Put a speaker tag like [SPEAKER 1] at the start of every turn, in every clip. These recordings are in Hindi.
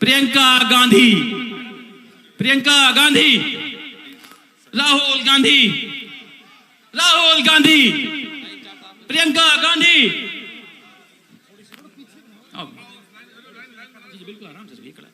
[SPEAKER 1] प्रियंका गांधी, प्रियंका गांधी, राहुल गांधी, राहुल गांधी, प्रियंका गांधी। बिल्कुल आराम से खड़ा।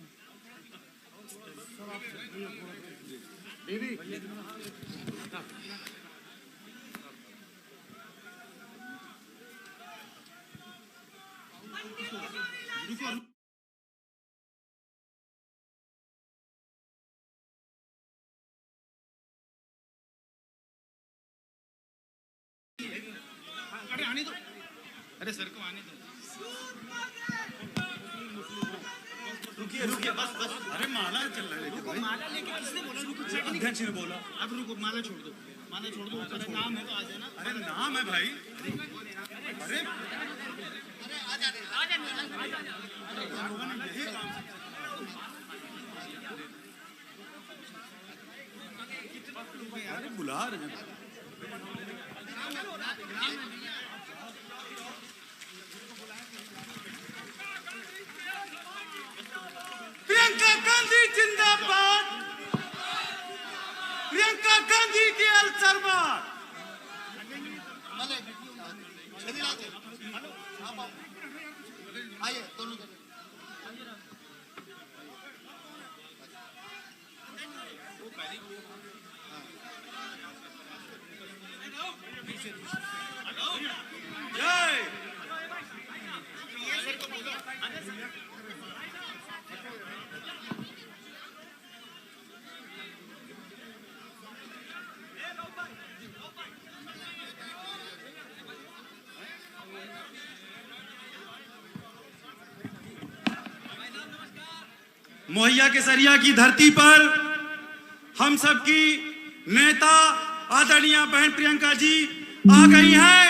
[SPEAKER 1] अरे आने दो, अरे सर को आने दो। रुकिए रुकिए, बस बस। अरे माला चल रहा है। रुको, माला लेके किसने बोला? रुको, अध्यक्ष ने बोला। अब रुको, माला छोड़ दो, माला छोड़ दो। अरे नाम है तो आ जाना। अरे नाम है भाई। अरे आ जाने, आ जाने, आ जाने। अरे बुला रहे हैं। प्रियंका गांधी जिंदाबाद, प्रियंका गांधी की अलसरबाद। आइए दोनों मोहैया केसरिया की धरती पर हम सबकी नेता आदरणीय बहन प्रियंका जी आ गई हैं।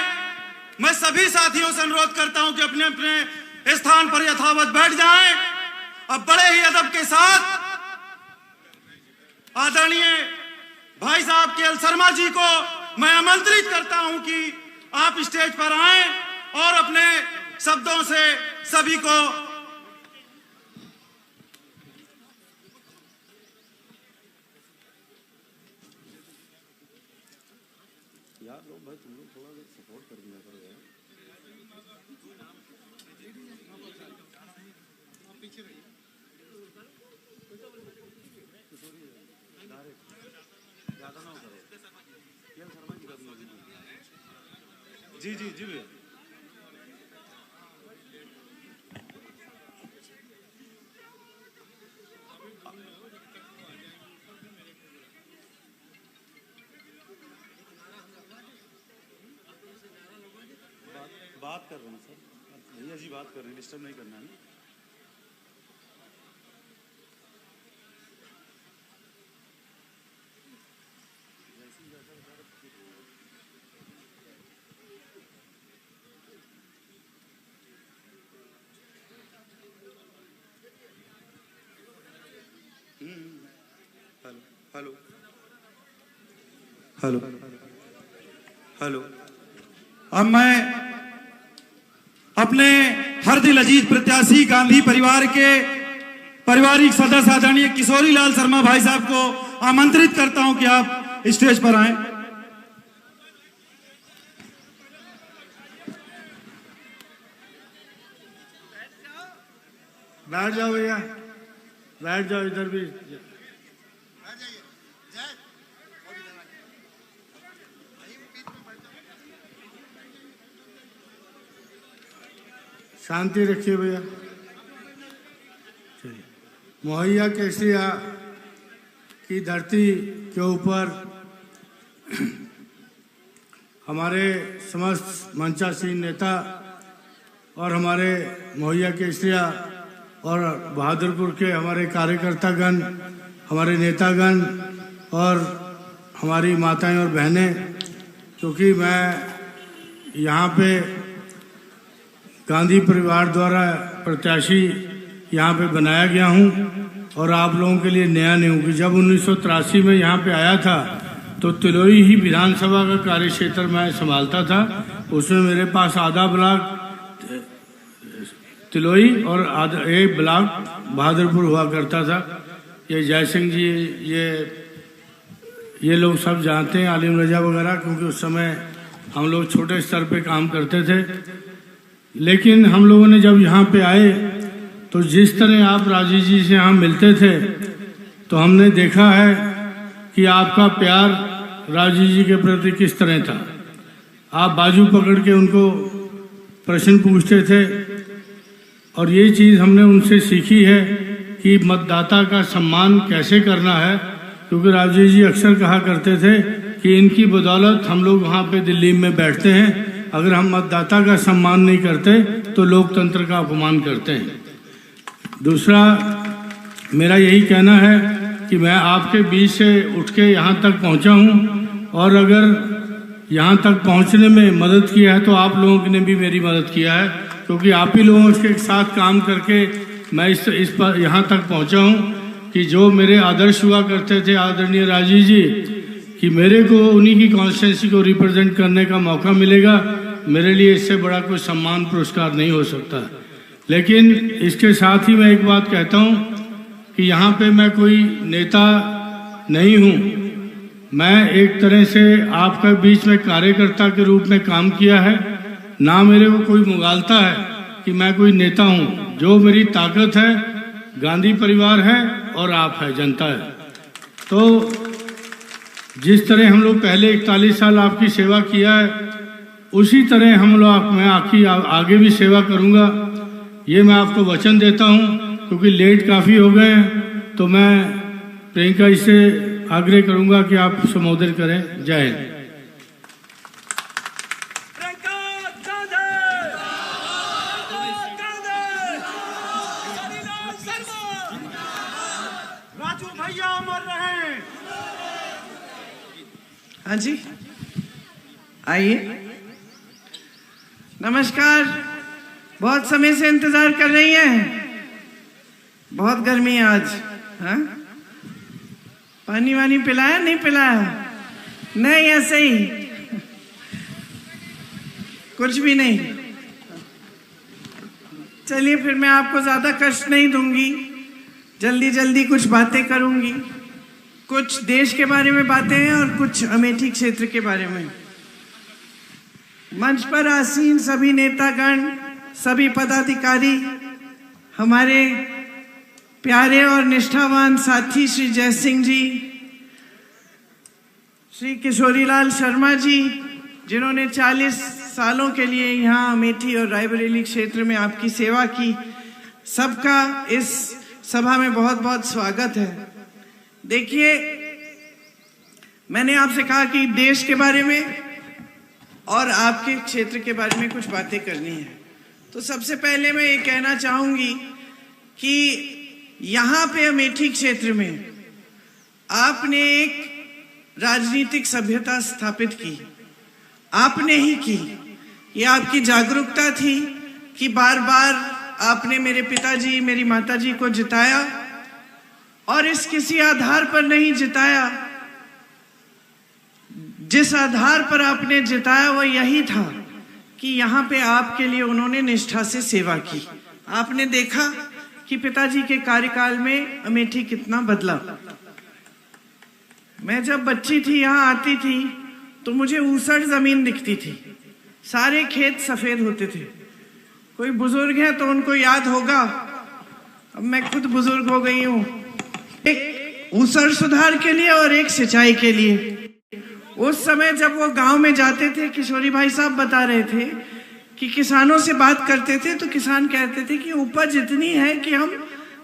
[SPEAKER 1] मैं सभी साथियों से अनुरोध करता हूं कि अपने अपने स्थान पर यथावत बैठ जाएं। अब बड़े ही अदब के साथ आदरणीय भाई साहब के एल शर्मा जी को मैं आमंत्रित करता हूं कि आप स्टेज पर आएं और अपने शब्दों से सभी को यार लोग भाई तुम लोग थोड़ा सपोर्ट कर दिया करो यार। पीछे रहिए। ज्यादा ना करो। एल शर्मा जी कर लो। जी जी जी भैया। बात कर रहे हैं सर, भैया जी बात कर रहे हैं, डिस्टर्ब नहीं करना है। Hello hello hello. अब मैं अपने हर दिल अजीज प्रत्याशी गांधी परिवार के पारिवारिक सदस्य आदरणीय किशोरी लाल शर्मा भाई साहब को आमंत्रित करता हूं कि आप स्टेज पर आएं।
[SPEAKER 2] बैठ जाओ भैया, बैठ जाओ, इधर भी शांति रखिए भैया। चलिए, मोहैया केसरिया की धरती के ऊपर हमारे समस्त मंचासीन नेता और हमारे मोहैया केसरिया और बहादुरपुर के हमारे कार्यकर्तागण, हमारे नेतागण और हमारी माताएं और बहनें, क्योंकि मैं यहाँ पे गांधी परिवार द्वारा प्रत्याशी यहाँ पे बनाया गया हूँ और आप लोगों के लिए नया नहीं हूँ कि जब 1983 में यहाँ पे आया था तो तिलोई ही विधानसभा का कार्य क्षेत्र मैं संभालता था। उसमें मेरे पास आधा ब्लॉक तिलोई और एक ब्लॉक बहादुरपुर हुआ करता था। ये जय सिंह जी ये लोग सब जानते हैं, आलिम रजा वगैरह, क्योंकि उस समय हम लोग छोटे स्तर पे काम करते थे। लेकिन हम लोगों ने जब यहाँ पे आए तो जिस तरह आप राजीव जी से यहाँ मिलते थे तो हमने देखा है कि आपका प्यार राजीव जी के प्रति किस तरह था। आप बाजू पकड़ के उनको प्रश्न पूछते थे और ये चीज़ हमने उनसे सीखी है कि मतदाता का सम्मान कैसे करना है, क्योंकि राजीव जी अक्सर कहा करते थे कि इनकी बदौलत हम लोग वहाँ पे दिल्ली में बैठते हैं, अगर हम मतदाता का सम्मान नहीं करते तो लोकतंत्र का अपमान करते हैं। दूसरा मेरा यही कहना है कि मैं आपके बीच से उठ के यहाँ तक पहुँचा हूँ और अगर यहाँ तक पहुँचने में मदद किया है तो आप लोगों ने भी मेरी मदद किया है, क्योंकि आप ही लोगों के साथ काम करके मैं इस पर यहाँ तक पहुँचा हूँ कि जो मेरे आदर्श हुआ करते थे आदरणीय राजीव जी, कि मेरे को उन्हीं की कॉन्स्टिट्यूंसी को रिप्रेजेंट करने का मौका मिलेगा, मेरे लिए इससे बड़ा कोई सम्मान पुरस्कार नहीं हो सकता। लेकिन इसके साथ ही मैं एक बात कहता हूँ कि यहाँ पे मैं कोई नेता नहीं हूँ, मैं एक तरह से आपके बीच में कार्यकर्ता के रूप में काम किया है, ना मेरे को कोई मुगालता है कि मैं कोई नेता हूँ। जो मेरी ताकत है गांधी परिवार है और आप है, जनता है। तो जिस तरह हम लोग पहले 41 साल आपकी सेवा किया है, उसी तरह मैं आपकी आगे भी सेवा करूंगा, ये मैं आपको वचन देता हूं। क्योंकि लेट काफ़ी हो गए हैं तो मैं प्रियंका जी से आग्रह करूंगा कि आप संबोधित करें। जय हिंद।
[SPEAKER 1] राजू भैया अमर रहे।
[SPEAKER 3] हाँ जी, आइए। नमस्कार। बहुत समय से इंतजार कर रही हैं, बहुत गर्मी है आज। हाँ, पानी वानी पिलाया नहीं पिलाया? नहीं, ऐसे ही, कुछ भी नहीं। चलिए फिर मैं आपको ज्यादा कष्ट नहीं दूंगी, जल्दी जल्दी कुछ बातें करूंगी। कुछ देश के बारे में बातें हैं और कुछ अमेठी क्षेत्र के बारे में। मंच पर आसीन सभी नेतागण, सभी पदाधिकारी, हमारे प्यारे और निष्ठावान साथी श्री जय सिंह जी, श्री किशोरीलाल शर्मा जी, जिन्होंने 40 सालों के लिए यहाँ अमेठी और रायबरेली क्षेत्र में आपकी सेवा की, सबका इस सभा में बहुत बहुत स्वागत है। देखिए, मैंने आपसे कहा कि देश के बारे में और आपके क्षेत्र के बारे में कुछ बातें करनी है। तो सबसे पहले मैं ये कहना चाहूंगी कि यहाँ पे अमेठी क्षेत्र में आपने एक राजनीतिक सभ्यता स्थापित की, आपने ही की। ये आपकी जागरूकता थी कि बार बार आपने मेरे पिताजी, मेरी माताजी को जिताया, और इस किसी आधार पर नहीं जिताया। जिस आधार पर आपने जिताया वो यही था कि यहाँ पे आपके लिए उन्होंने निष्ठा से सेवा की। आपने देखा कि पिताजी के कार्यकाल में अमेठी कितना बदला। मैं जब बच्ची थी यहाँ आती थी तो मुझे ऊसर जमीन दिखती थी, सारे खेत सफेद होते थे। कोई बुजुर्ग है तो उनको याद होगा, अब मैं खुद बुजुर्ग हो गई हूँ, एक ऊसर सुधार के लिए और एक सिंचाई के लिए। उस समय जब वो गांव में जाते थे, किशोरी भाई साहब बता रहे थे कि किसानों से बात करते थे तो किसान कहते थे कि उपज इतनी है कि हम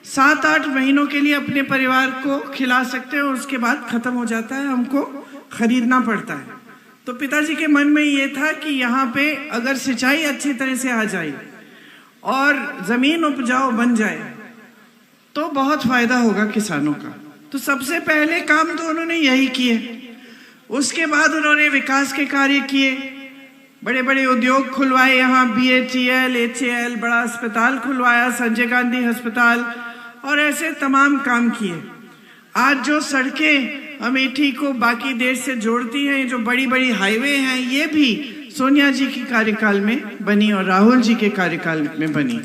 [SPEAKER 3] 7-8 महीनों के लिए अपने परिवार को खिला सकते हैं और उसके बाद खत्म हो जाता है, हमको खरीदना पड़ता है। तो पिताजी के मन में ये था कि यहाँ पे अगर सिंचाई अच्छी तरह से आ जाए और जमीन उपजाऊ बन जाए तो बहुत फायदा होगा किसानों का। तो सबसे पहले काम तो उन्होंने यही किए। उसके बाद उन्होंने विकास के कार्य किए, बड़े बड़े उद्योग खुलवाए, यहाँ BHEL, HAL, बड़ा अस्पताल खुलवाया, संजय गांधी अस्पताल, और ऐसे तमाम काम किए। आज जो सड़कें अमेठी को बाकी देश से जोड़ती हैं, जो बड़ी बड़ी हाईवे हैं, ये भी सोनिया जी के कार्यकाल में बनी और राहुल जी के कार्यकाल में बनी।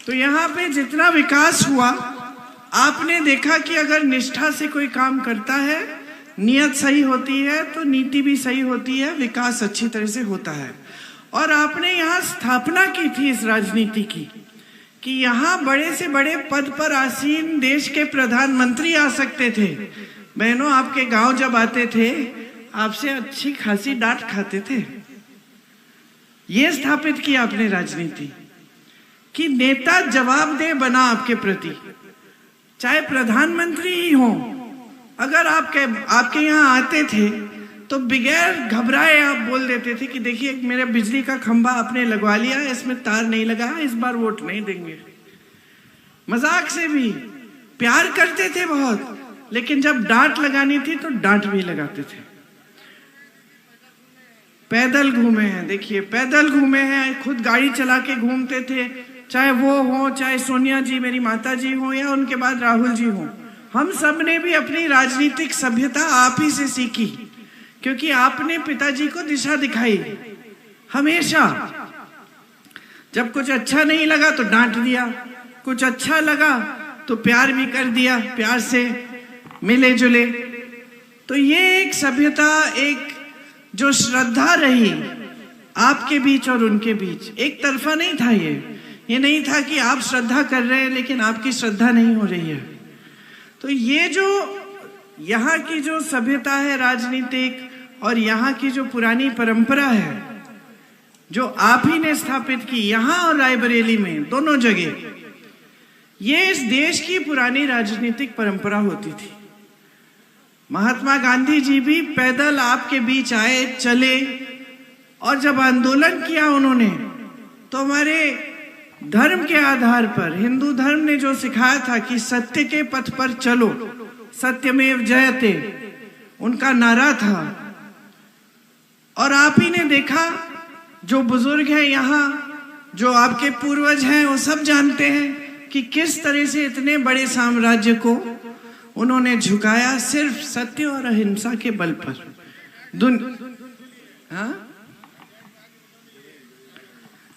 [SPEAKER 3] तो यहाँ पे जितना विकास हुआ, आपने देखा कि अगर निष्ठा से कोई काम करता है, नियत सही होती है, तो नीति भी सही होती है, विकास अच्छी तरह से होता है। और आपने यहाँ स्थापना की थी इस राजनीति की कि यहाँ बड़े से बड़े पद पर आसीन देश के प्रधानमंत्री आ सकते थे। बहनों, आपके गांव जब आते थे, आपसे अच्छी खासी डांट खाते थे। ये स्थापित किया आपने राजनीति कि नेता जवाबदेह बना आपके प्रति, चाहे प्रधानमंत्री ही हो। अगर आपके यहाँ आते थे तो बगैर घबराए आप बोल देते थे कि देखिए मेरे बिजली का खंभा आपने लगवा लिया, इसमें तार नहीं लगा, इस बार वोट नहीं देंगे। मजाक से भी प्यार करते थे बहुत, लेकिन जब डांट लगानी थी तो डांट भी लगाते थे। पैदल घूमे हैं, देखिए पैदल घूमे हैं, खुद गाड़ी चला के घूमते थे, चाहे वो हो, चाहे सोनिया जी मेरी माता जी हो, या उनके बाद राहुल जी हो। हम सब ने भी अपनी राजनीतिक सभ्यता आप ही से सीखी, क्योंकि आपने पिताजी को दिशा दिखाई। हमेशा जब कुछ अच्छा नहीं लगा तो डांट दिया, कुछ अच्छा लगा तो प्यार भी कर दिया, प्यार से मिले जुले। तो ये एक सभ्यता, एक जो श्रद्धा रही आपके बीच और उनके बीच, एक तरफा नहीं था। ये नहीं था कि आप श्रद्धा कर रहे हैं लेकिन आपकी श्रद्धा नहीं हो रही है। तो ये जो यहाँ की जो सभ्यता है राजनीतिक, और यहाँ की जो पुरानी परंपरा है जो आप ही ने स्थापित की यहाँ और रायबरेली में, दोनों जगह, ये इस देश की पुरानी राजनीतिक परंपरा होती थी। महात्मा गांधी जी भी पैदल आपके बीच आए, चले, और जब आंदोलन किया उन्होंने, तो हमारे धर्म के आधार पर हिंदू धर्म ने जो सिखाया था कि सत्य के पथ पर चलो, सत्यमेव जयते, उनका नारा था। और आप ही ने देखा, जो बुजुर्ग हैं यहाँ, जो आपके पूर्वज हैं, वो सब जानते हैं कि किस तरह से इतने बड़े साम्राज्य को उन्होंने झुकाया सिर्फ सत्य और अहिंसा के बल पर।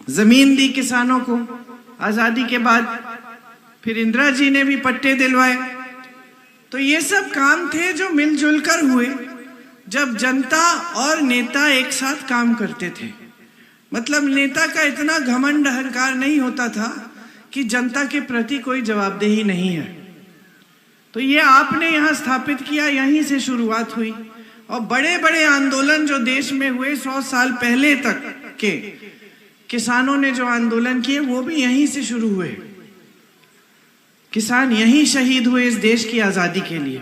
[SPEAKER 3] जमीन दी किसानों को आजादी के बाद, फिर इंदिरा जी ने भी पट्टे दिलवाए। तो ये सब काम थे जो मिलजुल कर हुए जब जनता और नेता एक साथ काम करते थे। मतलब नेता का इतना घमंड अहंकार नहीं होता था कि जनता के प्रति कोई जवाबदेही नहीं है। तो ये आपने यहाँ स्थापित किया, यहीं से शुरुआत हुई। और बड़े बड़े आंदोलन जो देश में हुए 100 साल पहले तक के, किसानों ने जो आंदोलन किए वो भी यहीं से शुरू हुए। किसान यहीं शहीद हुए इस देश की आजादी के लिए।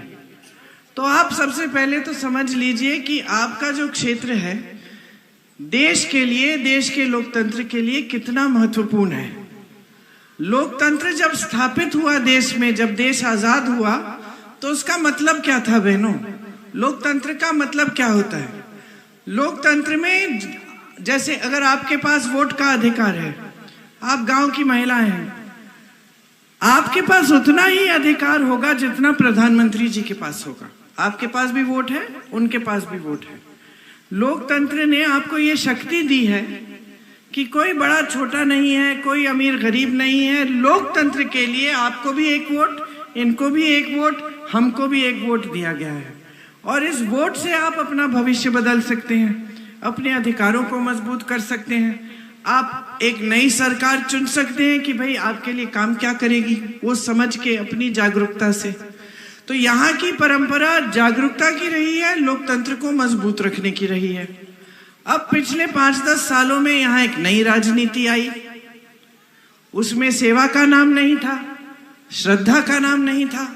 [SPEAKER 3] तो आप सबसे पहले तो समझ लीजिए कि आपका जो क्षेत्र है देश के लिए, देश के लोकतंत्र के लिए कितना महत्वपूर्ण है। लोकतंत्र जब स्थापित हुआ देश में, जब देश आजाद हुआ, तो उसका मतलब क्या था बहनों? लोकतंत्र का मतलब क्या होता है? लोकतंत्र में जैसे अगर आपके पास वोट का अधिकार है, आप गांव की महिलाएं हैं, आपके पास उतना ही अधिकार होगा जितना प्रधानमंत्री जी के पास होगा। आपके पास भी वोट है, उनके पास भी वोट है। लोकतंत्र ने आपको ये शक्ति दी है कि कोई बड़ा छोटा नहीं है, कोई अमीर गरीब नहीं है। लोकतंत्र के लिए आपको भी एक वोट, इनको भी एक वोट, हमको भी एक वोट दिया गया है। और इस वोट से आप अपना भविष्य बदल सकते हैं, अपने अधिकारों को मजबूत कर सकते हैं। आप एक नई सरकार चुन सकते हैं कि भाई आपके लिए काम क्या करेगी, वो समझ के अपनी जागरूकता से। तो यहाँ की परंपरा जागरूकता की रही है, लोकतंत्र को मजबूत रखने की रही है। अब पिछले 5-10 सालों में यहाँ एक नई राजनीति आई। उसमें सेवा का नाम नहीं था, श्रद्धा का नाम नहीं था।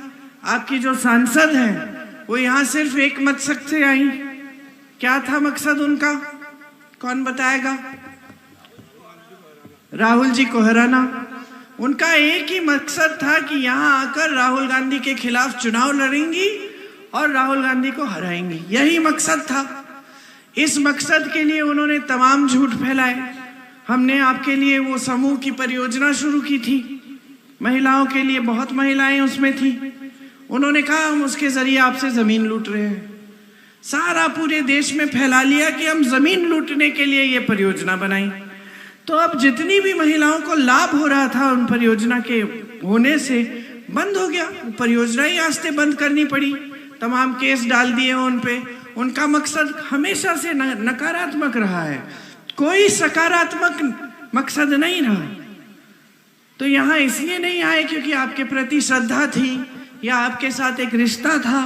[SPEAKER 3] आपकी जो सांसद हैं वो यहाँ सिर्फ एक मकसद से आई। क्या था मकसद उनका? कौन बताएगा? राहुल जी को हराना। उनका एक ही मकसद था कि यहाँ आकर राहुल गांधी के खिलाफ चुनाव लड़ेंगी और राहुल गांधी को हराएंगी। यही मकसद था। इस मकसद के लिए उन्होंने तमाम झूठ फैलाए। हमने आपके लिए वो समूह की परियोजना शुरू की थी, महिलाओं के लिए, बहुत महिलाएं उसमें थी। उन्होंने कहा हम उसके जरिए आपसे जमीन लूट रहे हैं। सारा पूरे देश में फैला लिया कि हम जमीन लूटने के लिए ये परियोजना बनाई। तो अब जितनी भी महिलाओं को लाभ हो रहा था उन परियोजना के होने से बंद हो गया। परियोजना ही आस्ते बंद करनी पड़ी, तमाम केस डाल दिए उन पे। उनका मकसद हमेशा से नकारात्मक रहा है, कोई सकारात्मक मकसद नहीं रहा। तो यहाँ इसलिए नहीं आए क्योंकि आपके प्रति श्रद्धा थी, या आपके साथ एक रिश्ता था,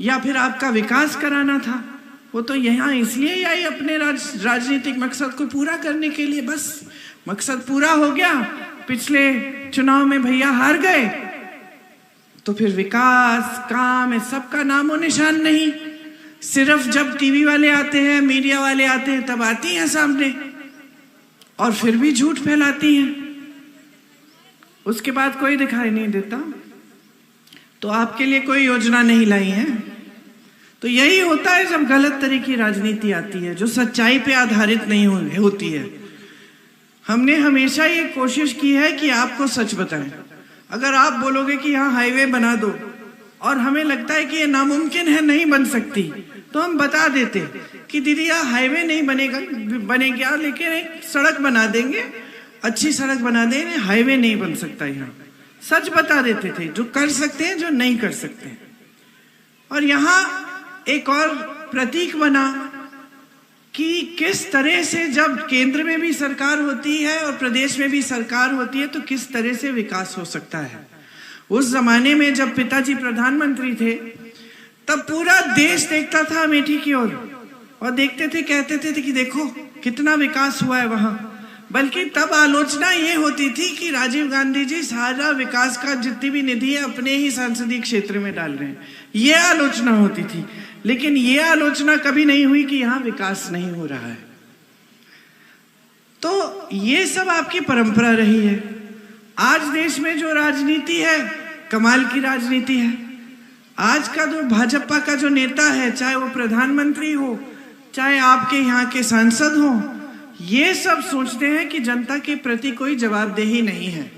[SPEAKER 3] या फिर आपका विकास कराना था। वो तो यहाँ इसलिए ही आए अपने राजनीतिक मकसद को पूरा करने के लिए। बस मकसद पूरा हो गया, पिछले चुनाव में भैया हार गए, तो फिर विकास काम है सबका नामो निशान नहीं। सिर्फ जब टीवी वाले आते हैं, मीडिया वाले आते हैं, तब आती हैं सामने, और फिर भी झूठ फैलाती हैं। उसके बाद कोई दिखाई नहीं देता। तो आपके लिए कोई योजना नहीं लाई है। तो यही होता है जब गलत तरह की राजनीति आती है, जो सच्चाई पे आधारित नहीं होती है। हमने हमेशा ये कोशिश की है कि आपको सच बताएं। अगर आप बोलोगे कि यहाँ हाईवे बना दो, और हमें लगता है कि ये नामुमकिन है, नहीं बन सकती, तो हम बता देते कि दीदी यहाँ हाईवे नहीं बनेगा, लेकिन एक सड़क बना देंगे, अच्छी सड़क बना देंगे, हाईवे नहीं बन सकता। यहाँ सच बता देते थे, जो कर सकते हैं, जो नहीं कर सकते। और यहाँ एक और प्रतीक बना कि किस तरह से जब केंद्र में भी सरकार होती है और प्रदेश में भी सरकार होती है, तो किस तरह से विकास हो सकता है। उस जमाने में जब पिताजी प्रधानमंत्री थे, तब पूरा देश देखता था अमेठी की ओर, और देखते थे, कहते थे कि देखो कितना विकास हुआ है वहां। बल्कि तब आलोचना ये होती थी कि राजीव गांधी जी सारा विकास का जितनी भी निधि है अपने ही संसदीय क्षेत्र में डाल रहे हैं, ये आलोचना होती थी। लेकिन ये आलोचना कभी नहीं हुई कि यहाँ विकास नहीं हो रहा है। तो ये सब आपकी परंपरा रही है। आज देश में जो राजनीति है, कमाल की राजनीति है। आज का जो भाजपा का जो नेता है, चाहे वो प्रधानमंत्री हो, चाहे आपके यहाँ के सांसद हो, ये सब सोचते हैं कि जनता के प्रति कोई जवाबदेही नहीं है,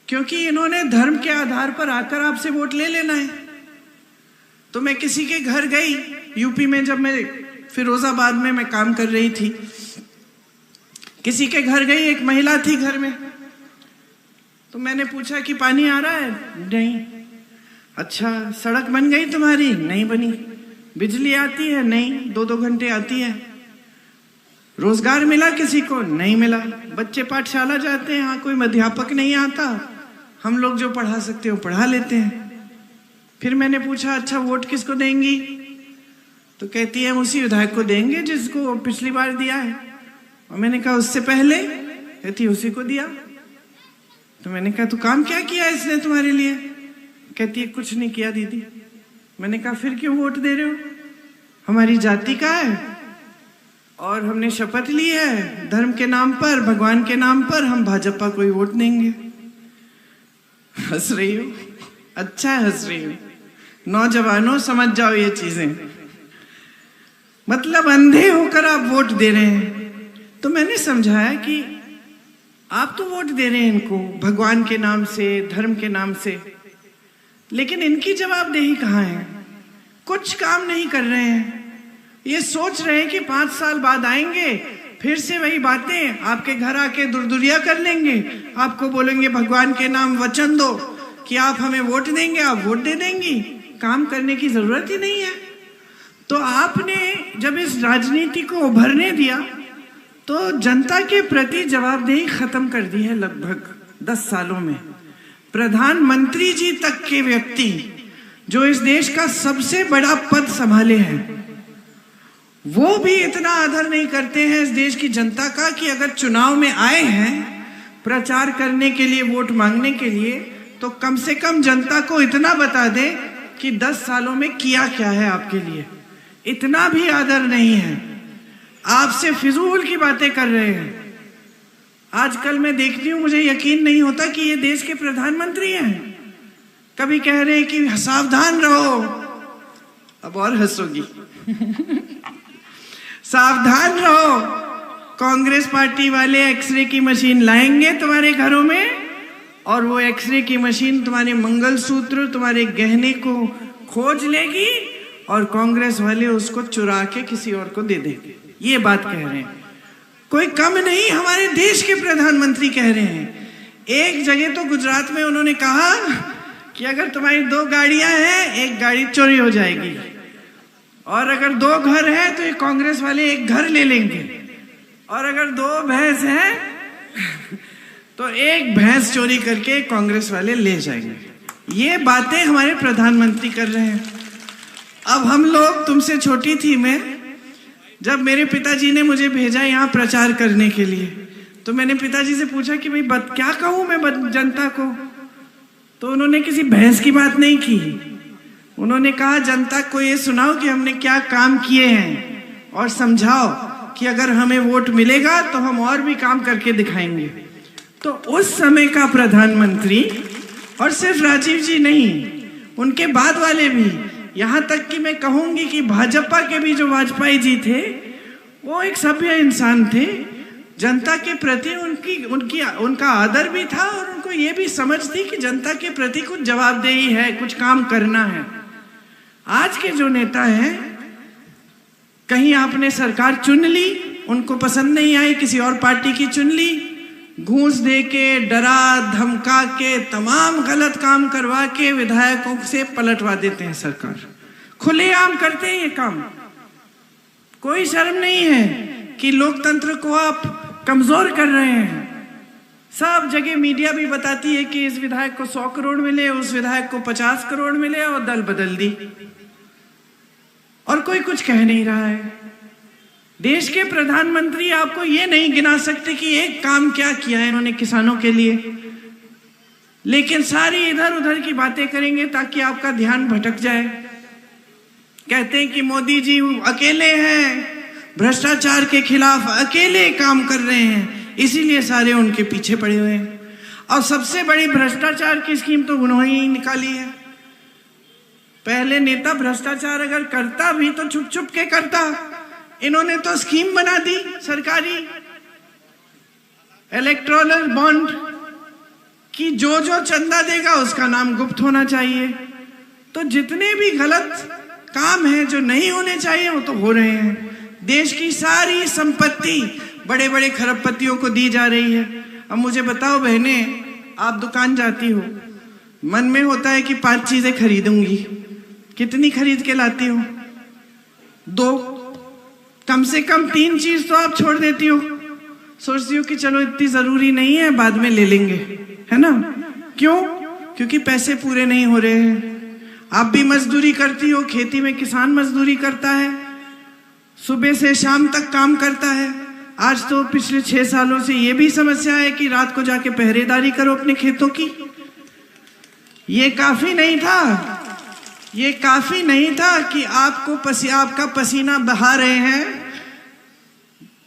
[SPEAKER 3] क्योंकि इन्होंने धर्म के आधार पर आकर आपसे वोट ले लेना है। तो मैं किसी के घर गई, यूपी में, जब मैं फिरोजाबाद में मैं काम कर रही थी, किसी के घर गई, एक महिला थी घर में। तो मैंने पूछा कि पानी आ रहा है? नहीं। अच्छा, सड़क बन गई तुम्हारी? नहीं बनी। बिजली आती है? नहीं, 2-2 घंटे आती है। रोजगार मिला किसी को? नहीं मिला। बच्चे पाठशाला जाते हैं, हाँ, कोई अध्यापक नहीं आता, हम लोग जो पढ़ा सकते हो पढ़ा लेते हैं। फिर मैंने पूछा, अच्छा वोट किसको देंगी? तो कहती है उसी विधायक को देंगे जिसको पिछली बार दिया है। और मैंने कहा उससे पहले? कहती उसी को दिया। तो मैंने कहा तो काम क्या किया इसने तुम्हारे लिए? कहती है कुछ नहीं किया दीदी। मैंने कहा फिर क्यों वोट दे रहे हो? हमारी जाति का है और हमने शपथ ली है धर्म के नाम पर, भगवान के नाम पर, हम भाजपा को ही वोट देंगे। हंस रही हो? अच्छा हंस रही हो। नौजवानों समझ जाओ ये चीजें, मतलब अंधे होकर आप वोट दे रहे हैं। तो मैंने समझाया कि आप तो वोट दे रहे हैं इनको भगवान के नाम से, धर्म के नाम से, लेकिन इनकी जवाबदेही कहाँ है? कुछ काम नहीं कर रहे हैं। ये सोच रहे हैं कि 5 साल बाद आएंगे, फिर से वही बातें आपके घर आके दुरदुरिया कर लेंगे, आपको बोलेंगे भगवान के नाम वचन दो कि आप हमें वोट देंगे, आप वोट दे देंगी। काम करने की जरूरत ही नहीं है। तो आपने जब इस राजनीति को उभरने दिया तो जनता के प्रति जवाबदेही खत्म कर दी है। लगभग 10 सालों में प्रधानमंत्री जी तक के व्यक्ति जो इस देश का सबसे बड़ा पद संभाले हैं, वो भी इतना आदर नहीं करते हैं इस देश की जनता का कि अगर चुनाव में आए हैं प्रचार करने के लिए, वोट मांगने के लिए, तो कम से कम जनता को इतना बता दे कि 10 सालों में किया क्या है आपके लिए। इतना भी आदर नहीं है। आपसे फिजूल की बातें कर रहे हैं। आजकल मैं देखती हूँ, मुझे यकीन नहीं होता कि ये देश के प्रधानमंत्री हैं। कभी कह रहे हैं कि सावधान रहो, अब और हंसोगी सावधान रहो, कांग्रेस पार्टी वाले एक्सरे की मशीन लाएंगे तुम्हारे घरों में और वो एक्सरे की मशीन तुम्हारे मंगलसूत्र, तुम्हारे गहने को खोज लेगी और कांग्रेस वाले उसको चुरा के किसी और को दे देंगे। ये बात कह रहे हैं। कोई कम नहीं, हमारे देश के प्रधानमंत्री कह रहे हैं। एक जगह तो गुजरात में उन्होंने कहा कि अगर तुम्हारी 2 गाड़ियां हैं, एक गाड़ी चोरी हो जाएगी, और अगर 2 घर हैं तो ये कांग्रेस वाले एक घर ले लेंगे, और अगर 2 भैंस हैं तो एक भैंस चोरी करके कांग्रेस वाले ले जाएंगे। ये बातें हमारे प्रधानमंत्री कर रहे हैं। अब हम लोग, तुमसे छोटी थी मैं, जब मेरे पिताजी ने मुझे भेजा यहाँ प्रचार करने के लिए, तो मैंने पिताजी से पूछा कि भाई क्या कहूँ मैं जनता को, तो उन्होंने किसी भैंस की बात नहीं की। उन्होंने कहा जनता को ये सुनाओ कि हमने क्या काम किए हैं, और समझाओ कि अगर हमें वोट मिलेगा तो हम और भी काम करके दिखाएंगे। तो उस समय का प्रधानमंत्री, और सिर्फ राजीव जी नहीं, उनके बाद वाले भी, यहाँ तक कि मैं कहूंगी कि भाजपा के भी जो वाजपेयी जी थे, वो एक सभ्य इंसान थे। जनता के प्रति उनका आदर भी था, और उनको ये भी समझ थी कि जनता के प्रति कुछ जवाबदेही है, कुछ काम करना है। आज के जो नेता हैं, कहीं आपने सरकार चुन ली, उनको पसंद नहीं आई, किसी और पार्टी की चुन ली, घूस दे के, डरा धमका के, तमाम गलत काम करवा के विधायकों से पलटवा देते हैं सरकार। खुलेआम करते हैं ये काम, कोई शर्म नहीं है कि लोकतंत्र को आप कमजोर कर रहे हैं। सब जगह मीडिया भी बताती है कि इस विधायक को 100 करोड़ मिले, उस विधायक को 50 करोड़ मिले, और दल बदल दी, और कोई कुछ कह नहीं रहा है। देश के प्रधानमंत्री आपको ये नहीं गिना सकते कि एक काम क्या किया है इन्होंने किसानों के लिए, लेकिन सारी इधर उधर की बातें करेंगे ताकि आपका ध्यान भटक जाए। कहते हैं कि मोदी जी अकेले हैं, भ्रष्टाचार के खिलाफ अकेले काम कर रहे हैं, इसीलिए सारे उनके पीछे पड़े हुए हैं। और सबसे बड़ी भ्रष्टाचार की स्कीम तो उन्होंने ही निकाली है। पहले नेता भ्रष्टाचार अगर करता भी तो छुप छुप के करता, इन्होंने तो स्कीम बना दी सरकारी, इलेक्टोरल बॉन्ड कि जो जो चंदा देगा उसका नाम गुप्त होना चाहिए। तो जितने भी गलत काम हैं जो नहीं होने चाहिए वो तो हो रहे हैं। देश की सारी संपत्ति बड़े बड़े खरबपतियों को दी जा रही है। अब मुझे बताओ बहने, आप दुकान जाती हो, मन में होता है कि 5 चीजें खरीदूंगी, कितनी खरीद के लाती हो? 2, कम से कम 3 चीज तो आप छोड़ देती हो, सोचती हो कि चलो इतनी जरूरी नहीं है, बाद में ले लेंगे, है ना? क्यों? क्योंकि पैसे पूरे नहीं हो रहे हैं। आप भी मजदूरी करती हो, खेती में किसान मजदूरी करता है, सुबह से शाम तक काम करता है। आज तो पिछले 6 सालों से ये भी समस्या है कि रात को जाके पहरेदारी करो अपने खेतों की। ये काफी नहीं था, ये काफी नहीं था कि आपका पसीना बहा रहे हैं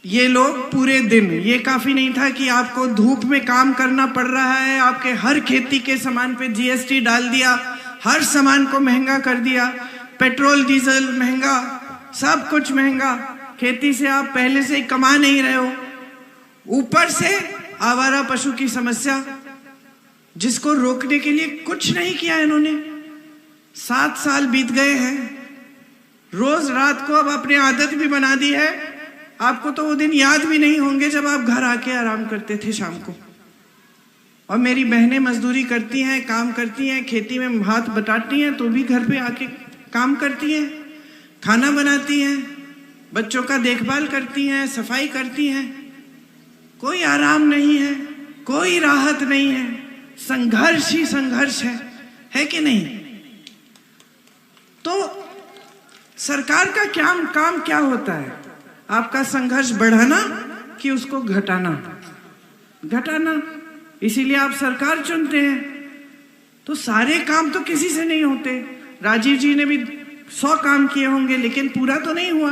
[SPEAKER 3] ये लोग पूरे दिन। ये काफी नहीं था कि आपको धूप में काम करना पड़ रहा है, आपके हर खेती के सामान पे जीएसटी डाल दिया, हर सामान को महंगा कर दिया, पेट्रोल डीजल महंगा, सब कुछ महंगा। खेती से आप पहले से ही कमा नहीं रहे हो, ऊपर से आवारा पशु की समस्या, जिसको रोकने के लिए कुछ नहीं किया इन्होंने। 7 साल बीत गए हैं, रोज रात को अब अपनी आदत भी बना दी है। आपको तो वो दिन याद भी नहीं होंगे जब आप घर आके आराम करते थे शाम को। और मेरी बहनें मजदूरी करती हैं, काम करती हैं, खेती में हाथ बटाती हैं, तो भी घर पे आके काम करती हैं, खाना बनाती हैं, बच्चों का देखभाल करती हैं, सफाई करती हैं। कोई आराम नहीं है, कोई राहत नहीं है, संघर्ष ही संघर्ष है कि नहीं? तो सरकार का काम क्या होता है? आपका संघर्ष बढ़ाना कि उसको घटाना? इसीलिए आप सरकार चुनते हैं। तो सारे काम तो किसी से नहीं होते। राजीव जी ने भी 100 काम किए होंगे, लेकिन पूरा तो नहीं हुआ।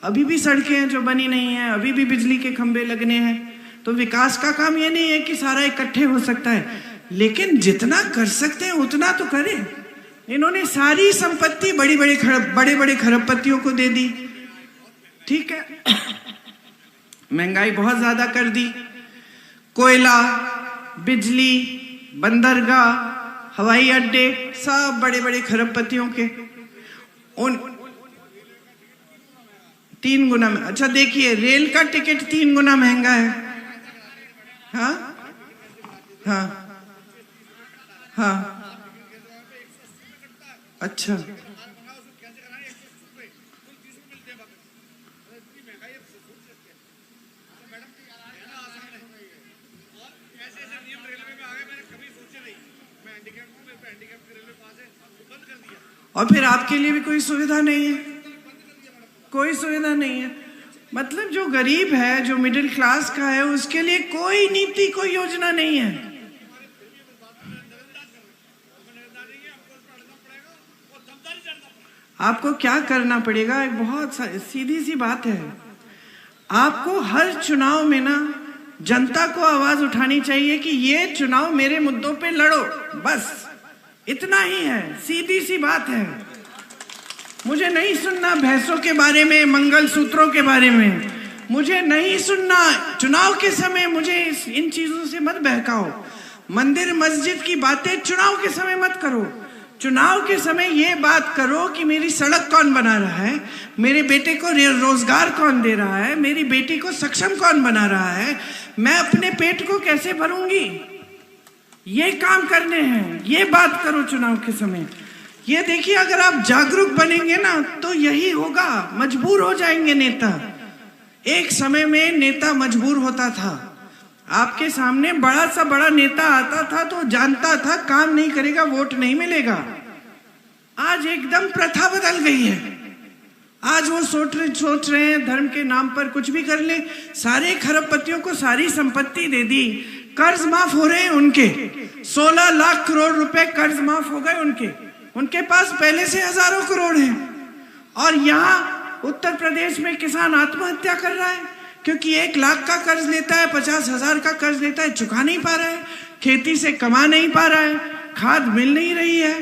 [SPEAKER 3] अभी भी सड़कें हैं जो बनी नहीं है, अभी भी बिजली के खंभे लगने हैं। तो विकास का काम ये नहीं है कि सारा इकट्ठे हो सकता है, लेकिन जितना कर सकते हैं उतना तो करें। इन्होंने सारी संपत्ति बड़े बड़े खरबपतियों को दे दी, ठीक है। महंगाई बहुत ज्यादा कर दी। कोयला, बिजली, बंदरगाह, हवाई अड्डे, सब बड़े बड़े खरबपतियों के। 3 गुना में। अच्छा देखिए, रेल का टिकट 3 गुना महंगा है। हाँ हाँ हाँ, अच्छा और फिर आपके लिए भी कोई सुविधा नहीं है, कोई सुविधा नहीं है। मतलब जो गरीब है, जो मिडिल क्लास का है, उसके लिए कोई नीति, कोई योजना नहीं है। आपको क्या करना पड़ेगा, एक बहुत सीधी सी बात है। आपको हर चुनाव में ना जनता को आवाज उठानी चाहिए कि ये चुनाव मेरे मुद्दों पे लड़ो, बस इतना ही है, सीधी सी बात है। मुझे नहीं सुनना भैंसों के बारे में, मंगलसूत्रों के बारे में, मुझे नहीं सुनना। चुनाव के समय मुझे इन चीजों से मत बहकाओ। मंदिर मस्जिद की बातें चुनाव के समय मत करो। चुनाव के समय ये बात करो कि मेरी सड़क कौन बना रहा है, मेरे बेटे को रोजगार कौन दे रहा है, मेरी बेटी को सक्षम कौन बना रहा है, मैं अपने पेट को कैसे भरूंगी, ये काम करने हैं। ये बात करो चुनाव के समय। ये देखिए, अगर आप जागरूक बनेंगे ना तो यही होगा। मजबूर हो जाएंगे नेता। एक समय में नेता मजबूर होता था। आपके सामने बड़ा सा बड़ा नेता आता था तो जानता था काम नहीं करेगा, वोट नहीं मिलेगा। आज एकदम प्रथा बदल गई है। आज वो सोच रहे हैं धर्म के नाम पर कुछ भी कर ले। सारे खरबपतियों को सारी संपत्ति दे दी, कर्ज माफ हो रहे हैं उनके। 16 लाख करोड़ रुपए कर्ज माफ हो गए उनके पास पहले से हजारों करोड़ हैं। और यहाँ उत्तर प्रदेश में किसान आत्महत्या कर रहा है क्योंकि 1 लाख का कर्ज लेता है, 50,000 का कर्ज लेता है, चुका नहीं पा रहा है, खेती से कमा नहीं पा रहा है, खाद मिल नहीं रही है,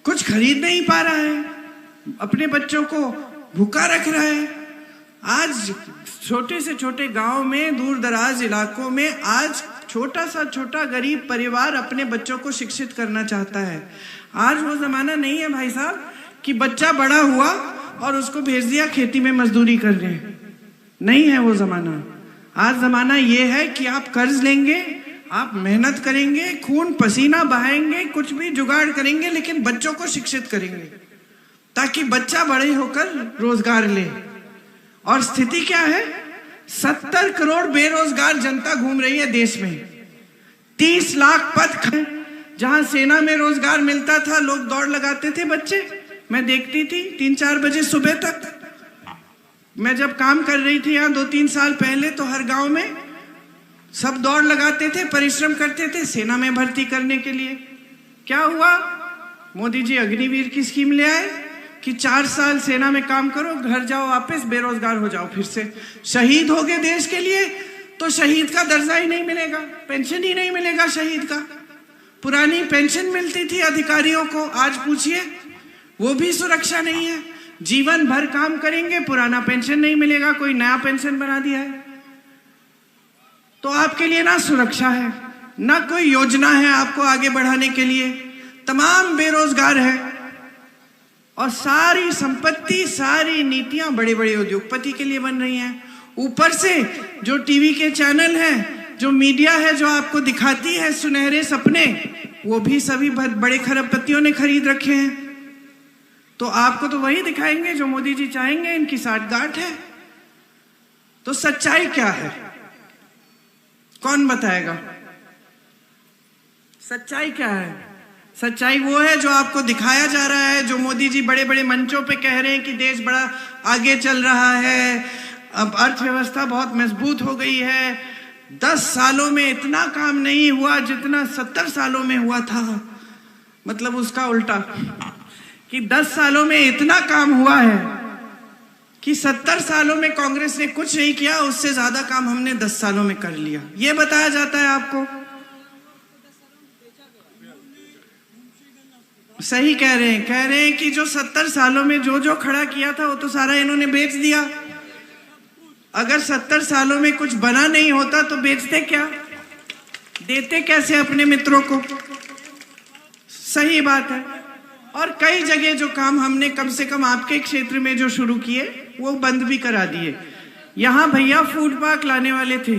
[SPEAKER 3] कुछ खरीद नहीं पा रहा है, अपने बच्चों को भूखा रख रहा है। आज छोटे से छोटे गांव में, दूर दराज इलाकों में आज छोटा सा छोटा गरीब परिवार अपने बच्चों को शिक्षित करना चाहता है। आज वो जमाना नहीं है भाई साहब कि बच्चा बड़ा हुआ और उसको भेज दिया खेती में मजदूरी करने। नहीं है वो जमाना। आज जमाना ये है कि आप कर्ज लेंगे, आप मेहनत करेंगे, खून पसीना बहाएंगे, कुछ भी जुगाड़ करेंगे, लेकिन बच्चों को शिक्षित करेंगे ताकि बच्चा बड़े होकर रोजगार ले। और स्थिति क्या है? 70 करोड़ बेरोजगार जनता घूम रही है देश में। 30 लाख पद, जहां सेना में रोजगार मिलता था लोग दौड़ लगाते थे। बच्चे, मैं देखती थी 3-4 बजे सुबह तक। मैं जब काम कर रही थी यहाँ 2-3 साल पहले, तो हर गांव में सब दौड़ लगाते थे, परिश्रम करते थे सेना में भर्ती करने के लिए। क्या हुआ? मोदी जी अग्निवीर की स्कीम ले आए कि 4 साल सेना में काम करो, घर जाओ वापस, बेरोजगार हो जाओ फिर से। शहीद हो गए देश के लिए तो शहीद का दर्जा ही नहीं मिलेगा, पेंशन ही नहीं मिलेगा शहीद का। पुरानी पेंशन मिलती थी अधिकारियों को, आज पूछिए वो भी सुरक्षा नहीं है। जीवन भर काम करेंगे, पुराना पेंशन नहीं मिलेगा, कोई नया पेंशन बना दिया है। तो आपके लिए ना सुरक्षा है, ना कोई योजना है आपको आगे बढ़ाने के लिए। तमाम बेरोजगार है और सारी संपत्ति, सारी नीतियां बड़े बड़े उद्योगपति के लिए बन रही हैं। ऊपर से जो टीवी के चैनल हैं, जो मीडिया है, जो आपको दिखाती है सुनहरे सपने, वो भी सभी बड़े खरबपतियों ने खरीद रखे हैं। तो आपको तो वही दिखाएंगे जो मोदी जी चाहेंगे, इनकी साठगांठ है। तो सच्चाई क्या है? कौन बताएगा सच्चाई क्या है? सच्चाई वो है जो आपको दिखाया जा रहा है, जो मोदी जी बड़े बड़े मंचों पे कह रहे हैं कि देश बड़ा आगे चल रहा है, अब अर्थव्यवस्था बहुत मजबूत हो गई है। 10 सालों में इतना काम नहीं हुआ जितना 70 सालों में हुआ था। मतलब उसका उल्टा, कि 10 सालों में इतना काम हुआ है कि 70 सालों में कांग्रेस ने कुछ नहीं किया, उससे ज्यादा काम हमने 10 सालों में कर लिया। ये बताया जाता है आपको। सही कह रहे हैं कि जो 70 सालों में जो खड़ा किया था वो तो सारा इन्होंने बेच दिया। अगर 70 सालों में कुछ बना नहीं होता तो बेचते क्या, देते कैसे अपने मित्रों को? सही बात है। और कई जगह जो काम हमने कम से कम आपके क्षेत्र में जो शुरू किए, वो बंद भी करा दिए। यहाँ भैया फूड पार्क लाने वाले थे,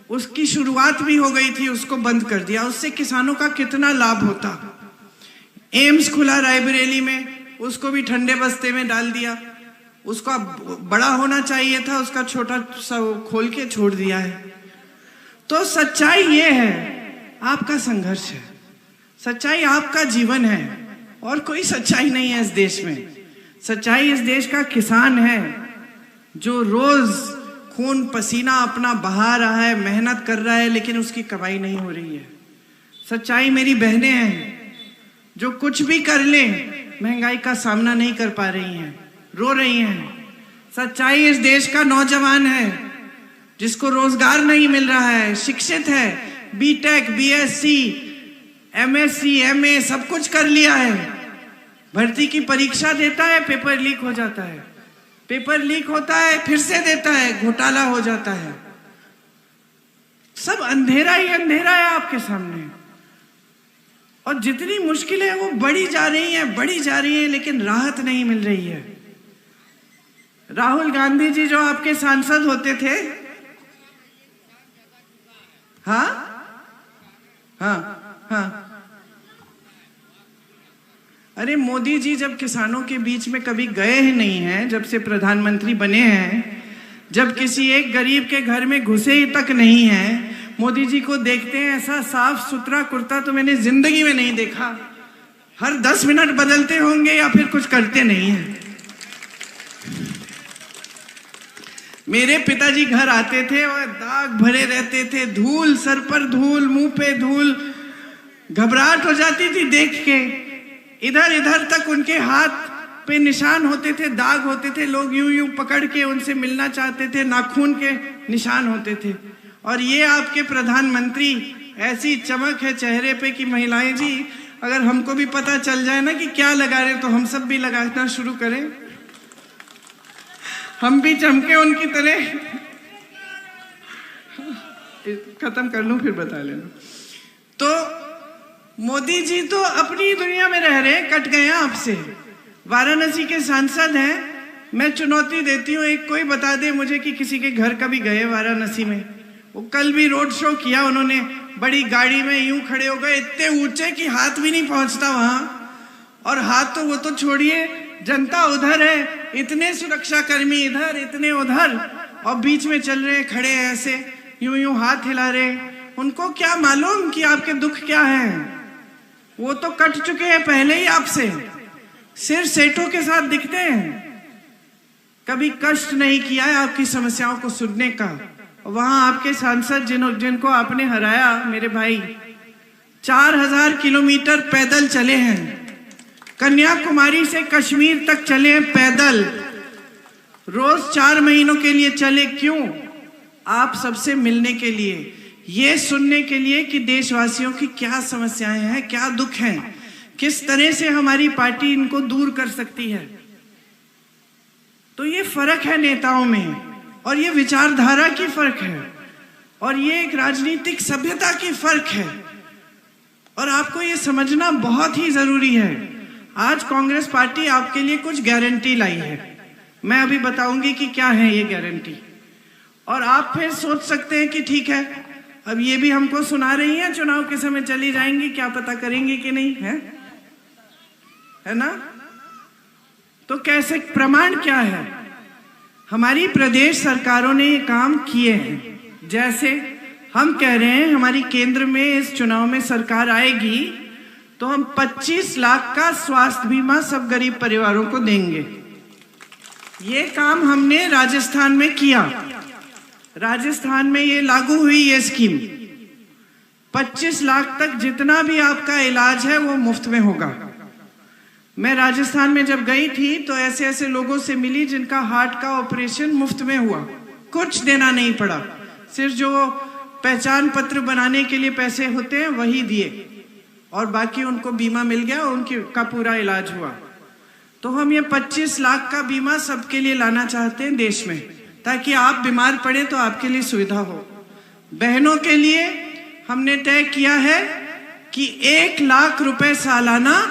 [SPEAKER 3] उसकी शुरुआत भी हो गई थी, उसको बंद कर दिया। उससे किसानों का कितना लाभ होता। एम्स खुला रायबरेली में, उसको भी ठंडे बस्ते में डाल दिया। उसका बड़ा होना चाहिए था, उसका छोटा सा खोल के छोड़ दिया है। तो सच्चाई ये है, आपका संघर्ष है, सच्चाई आपका जीवन है, और कोई सच्चाई नहीं है इस देश में। सच्चाई इस देश का किसान है, जो रोज खून पसीना अपना बहा रहा है, मेहनत कर रहा है, लेकिन उसकी कमाई नहीं हो रही है। सच्चाई मेरी बहनें हैं, जो कुछ भी कर ले महंगाई का सामना नहीं कर पा रही हैं, रो रही हैं। सच्चाई इस देश का नौजवान है, जिसको रोजगार नहीं मिल रहा है, शिक्षित है, बीटेक, बीएससी, एमएससी, एमए सब कुछ कर लिया है, भर्ती की परीक्षा देता है, पेपर लीक हो जाता है, पेपर लीक होता है, फिर से देता है, घोटाला हो जाता है। सब अंधेरा ही अंधेरा है आपके सामने, और जितनी मुश्किलें वो बढ़ी जा रही हैं, बढ़ी जा रही हैं, लेकिन राहत नहीं मिल रही है। राहुल गांधी जी जो आपके सांसद होते थे, हाँ हाँ हाँ, अरे मोदी जी जब किसानों के बीच में कभी गए ही नहीं हैं, जब से प्रधानमंत्री बने हैं, जब किसी एक गरीब के घर में घुसे ही तक नहीं हैं, मोदी जी को देखते हैं ऐसा साफ सुथरा कुर्ता तो मैंने जिंदगी में नहीं देखा। हर 10 मिनट बदलते होंगे या फिर कुछ करते नहीं हैं। मेरे पिताजी घर आते थे और दाग भरे रहते थे, धूल, सर पर धूल, मुंह पे धूल, घबराहट हो जाती थी देख के। इधर इधर तक उनके हाथ पे निशान होते थे, दाग होते थे, लोग यूं यूं पकड़ के उनसे मिलना चाहते थे, नाखून के निशान होते थे। और ये आपके प्रधानमंत्री, ऐसी चमक है चेहरे पे कि महिलाएं जी, अगर हमको भी पता चल जाए ना कि क्या लगा रहे, तो हम सब भी लगाना शुरू करें, हम भी चमके उनकी तरह। खत्म कर लूं फिर बता लेना। तो मोदी जी तो अपनी दुनिया में रह रहे, कट गए आपसे। वाराणसी के सांसद हैं, मैं चुनौती देती हूँ, एक कोई बता दे मुझे कि किसी के घर कभी गए वाराणसी में। वो कल भी रोड शो किया उन्होंने, बड़ी गाड़ी में यूं खड़े हो गए, इतने ऊंचे कि हाथ भी नहीं पहुंचता वहां, और हाथ तो वो तो छोड़िए, जनता उधर है, इतने सुरक्षा कर्मी इधर, इतने उधर, और बीच में चल रहे खड़े हैं ऐसे, यूं यूं हाथ हिला रहे। उनको क्या मालूम कि आपके दुख क्या है? वो तो कट चुके हैं पहले ही आपसे, सिर सेठों के साथ दिखते हैं। कभी कष्ट नहीं किया है आपकी समस्याओं को सुनने का। वहां आपके सांसद जिनको आपने हराया, मेरे भाई, 4000 किलोमीटर पैदल चले हैं, कन्याकुमारी से कश्मीर तक चले हैं पैदल, रोज 4 महीनों के लिए चले। क्यों? आप सबसे मिलने के लिए, ये सुनने के लिए कि देशवासियों की क्या समस्याएं हैं, क्या दुख हैं, किस तरह से हमारी पार्टी इनको दूर कर सकती है। तो ये फर्क है नेताओं में, और ये विचारधारा की फर्क है, और ये एक राजनीतिक सभ्यता की फर्क है, और आपको ये समझना बहुत ही जरूरी है। आज कांग्रेस पार्टी आपके लिए कुछ गारंटी लाई है, मैं अभी बताऊंगी कि क्या है ये गारंटी। और आप फिर सोच सकते हैं कि ठीक है, अब ये भी हमको सुना रही हैं, चुनाव के समय चली जाएंगी, क्या पता करेंगे कि नहीं, है ना? तो कैसे, प्रमाण क्या है? हमारी प्रदेश सरकारों ने ये काम किए हैं। जैसे हम कह रहे हैं हमारी केंद्र में इस चुनाव में सरकार आएगी तो हम 25 लाख का स्वास्थ्य बीमा सब गरीब परिवारों को देंगे। ये काम हमने राजस्थान में किया, राजस्थान में ये लागू हुई ये स्कीम। 25 लाख तक जितना भी आपका इलाज है वो मुफ्त में होगा। मैं राजस्थान में जब गई थी तो ऐसे ऐसे लोगों से मिली जिनका हार्ट का ऑपरेशन मुफ्त में हुआ, कुछ देना नहीं पड़ा, सिर्फ जो पहचान पत्र बनाने के लिए पैसे होते हैं वही दिए, और बाकी उनको बीमा मिल गया, उनकी का पूरा इलाज हुआ। तो हम ये 25 लाख का बीमा सबके लिए लाना चाहते हैं देश में, ताकि आप बीमार पड़े तो आपके लिए सुविधा हो। बहनों के लिए हमने तय किया है कि 1 लाख रुपए सालाना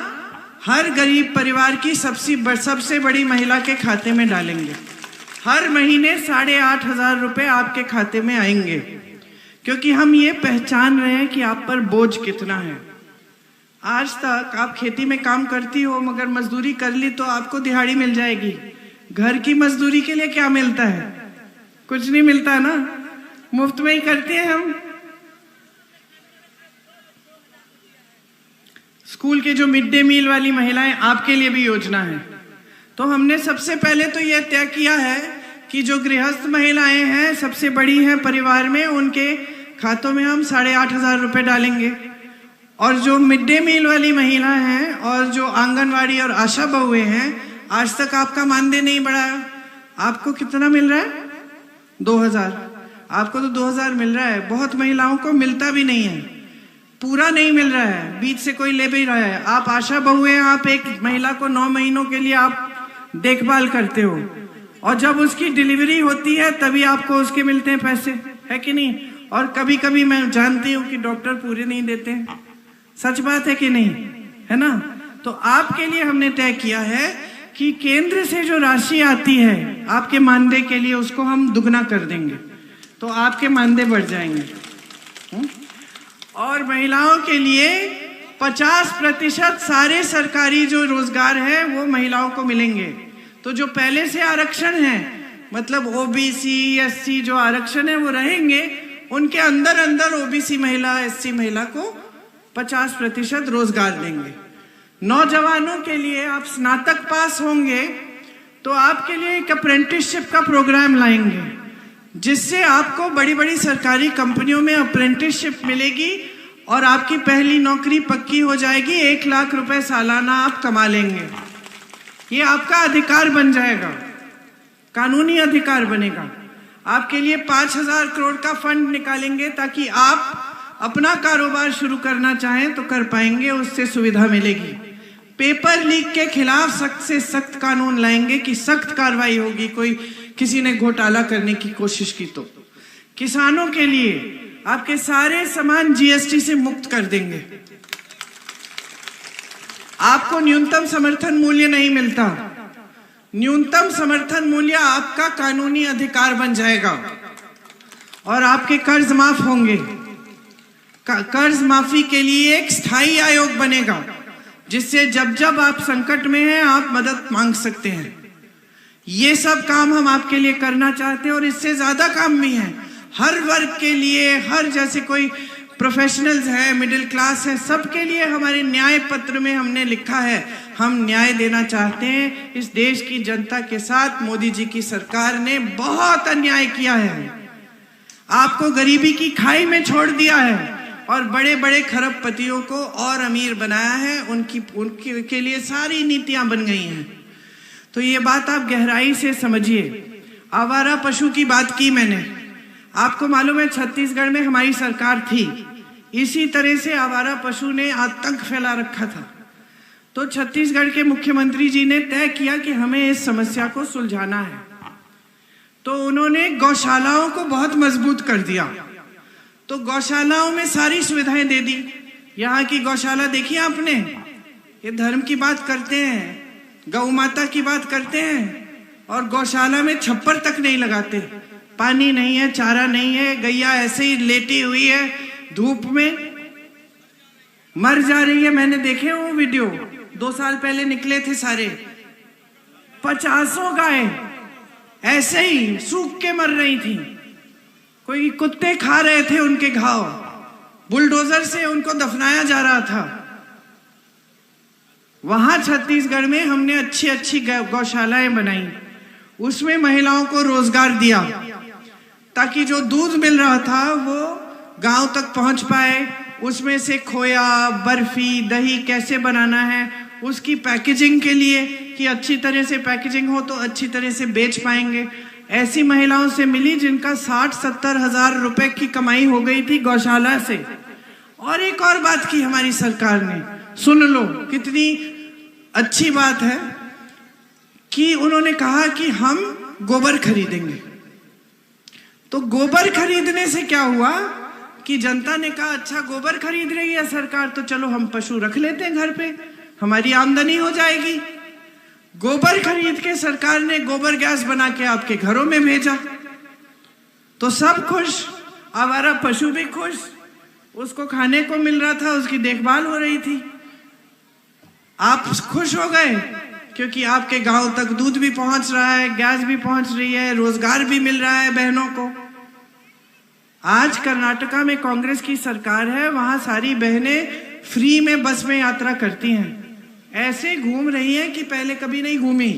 [SPEAKER 3] हर गरीब परिवार की सबसे बड़ी महिला के खाते में डालेंगे। हर महीने 8,500 रुपए आपके खाते में आएंगे, क्योंकि हम ये पहचान रहे हैं कि आप पर बोझ कितना है। आज तक आप खेती में काम करती हो, मगर मजदूरी कर ली तो आपको दिहाड़ी मिल जाएगी। घर की मजदूरी के लिए क्या मिलता है? कुछ नहीं मिलता ना, मुफ्त में ही करते हैं हम। स्कूल के जो मिड डे मील वाली महिलाएं, आपके लिए भी योजना है। तो हमने सबसे पहले तो यह तय किया है कि जो गृहस्थ महिलाएं हैं, सबसे बड़ी हैं परिवार में, उनके खातों में हम 8,500 रुपए डालेंगे। और जो मिड डे मील वाली महिला हैं और जो आंगनवाड़ी और आशा बहुएं हैं, आज तक आपका मानदेय नहीं बढ़ाया। आपको कितना मिल रहा है? 2,000। आपको तो 2,000 मिल रहा है, बहुत महिलाओं को मिलता भी नहीं है, पूरा नहीं मिल रहा है, बीच से कोई ले भी रहा है। आप आशा बहुएं, आप एक महिला को 9 महीनों के लिए आप देखभाल करते हो, और जब उसकी डिलीवरी होती है तभी आपको उसके मिलते हैं पैसे, है कि नहीं? और कभी कभी मैं जानती हूँ कि डॉक्टर पूरे नहीं देते हैं। सच बात है कि नहीं, है ना? तो आपके लिए हमने तय किया है कि केंद्र से जो राशि आती है आपके मानदेय के लिए, उसको हम दुगना कर देंगे, तो आपके मानदेय बढ़ जाएंगे। और महिलाओं के लिए 50% सारे सरकारी जो रोजगार है वो महिलाओं को मिलेंगे। तो जो पहले से आरक्षण है, मतलब ओबीसी एससी जो आरक्षण है वो रहेंगे, उनके अंदर अंदर ओबीसी महिला एससी महिला को 50% रोजगार देंगे। नौजवानों के लिए, आप स्नातक पास होंगे तो आपके लिए एक अप्रेंटिसशिप का प्रोग्राम लाएंगे, जिससे आपको बड़ी बड़ी सरकारी कंपनियों में अप्रेंटिसशिप मिलेगी और आपकी पहली नौकरी पक्की हो जाएगी। 1 लाख रुपए सालाना आप कमा लेंगे। ये आपका अधिकार बन जाएगा, कानूनी अधिकार बनेगा। आपके लिए 5,000 करोड़ का फंड निकालेंगे ताकि आप अपना कारोबार शुरू करना चाहें तो कर पाएंगे, उससे सुविधा मिलेगी। पेपर लीक के खिलाफ सख्त से सख्त कानून लाएंगे कि सख्त कार्रवाई होगी कोई किसी ने घोटाला करने की कोशिश की तो। किसानों के लिए आपके सारे सामान जीएसटी से मुक्त कर देंगे। आपको न्यूनतम समर्थन मूल्य नहीं मिलता, न्यूनतम समर्थन मूल्य आपका कानूनी अधिकार बन जाएगा। और आपके कर्ज माफ होंगे। कर्ज माफी के लिए एक स्थायी आयोग बनेगा, जिससे जब जब आप संकट में हैं आप मदद मांग सकते हैं। ये सब काम हम आपके लिए करना चाहते हैं, और इससे ज्यादा काम भी है हर वर्ग के लिए। हर जैसे कोई प्रोफेशनल्स है, मिडिल क्लास है, सबके लिए हमारे न्याय पत्र में हमने लिखा है, हम न्याय देना चाहते हैं। इस देश की जनता के साथ मोदी जी की सरकार ने बहुत अन्याय किया है, आपको गरीबी की खाई में छोड़ दिया है और बड़े बड़े खरबपतियों को और अमीर बनाया है। उनके लिए सारी नीतियां बन गई हैं। तो ये बात आप गहराई से समझिए। आवारा पशु की बात की मैंने, आपको मालूम है छत्तीसगढ़ में हमारी सरकार थी, इसी तरह से आवारा पशु ने आतंक फैला रखा था। तो छत्तीसगढ़ के मुख्यमंत्री जी ने तय किया कि हमें इस समस्या को सुलझाना है। तो उन्होंने गौशालाओं को बहुत मजबूत कर दिया। तो गौशालाओं में सारी सुविधाएं दे दी। यहाँ की गौशाला देखिए आपने, ये धर्म की बात करते हैं, गौ माता की बात करते हैं, और गौशाला में छप्पर तक नहीं लगाते। पानी नहीं है, चारा नहीं है, गैया ऐसे ही लेटी हुई है, धूप में मर जा रही है। मैंने देखे वो वीडियो, 2 साल पहले निकले थे सारे। 50 गाय ऐसे ही सूख के मर रही थी, कोई कुत्ते खा रहे थे उनके घाव, बुलडोजर से उनको दफनाया जा रहा था। वहां छत्तीसगढ़ में हमने अच्छी अच्छी गौशालाएं बनाई, उसमें महिलाओं को रोजगार दिया, ताकि जो दूध मिल रहा था वो गांव तक पहुंच पाए। उसमें से खोया, बर्फी, दही कैसे बनाना है, उसकी पैकेजिंग के लिए कि अच्छी तरह से पैकेजिंग हो तो अच्छी तरह से बेच पाएंगे। ऐसी महिलाओं से मिली जिनका 60-70 हजार रुपए की कमाई हो गई थी गौशाला से। और एक और बात की हमारी सरकार ने, सुन लो कितनी अच्छी बात है, कि उन्होंने कहा कि हम गोबर खरीदेंगे। तो गोबर खरीदने से क्या हुआ कि जनता ने कहा अच्छा गोबर खरीद रही है सरकार, तो चलो हम पशु रख लेते हैं घर पे, हमारी आमदनी हो जाएगी। गोबर खरीद के सरकार ने गोबर गैस बना के आपके घरों में भेजा, तो सब खुश, आवारा पशु भी खुश, उसको खाने को मिल रहा था, उसकी देखभाल हो रही थी। आप खुश हो गए क्योंकि आपके गांव तक दूध भी पहुंच रहा है, गैस भी पहुंच रही है, रोजगार भी मिल रहा है बहनों को। आज कर्नाटका में कांग्रेस की सरकार है, वहां सारी बहनें फ्री में बस में यात्रा करती हैं, ऐसे घूम रही हैं कि पहले कभी नहीं घूमी।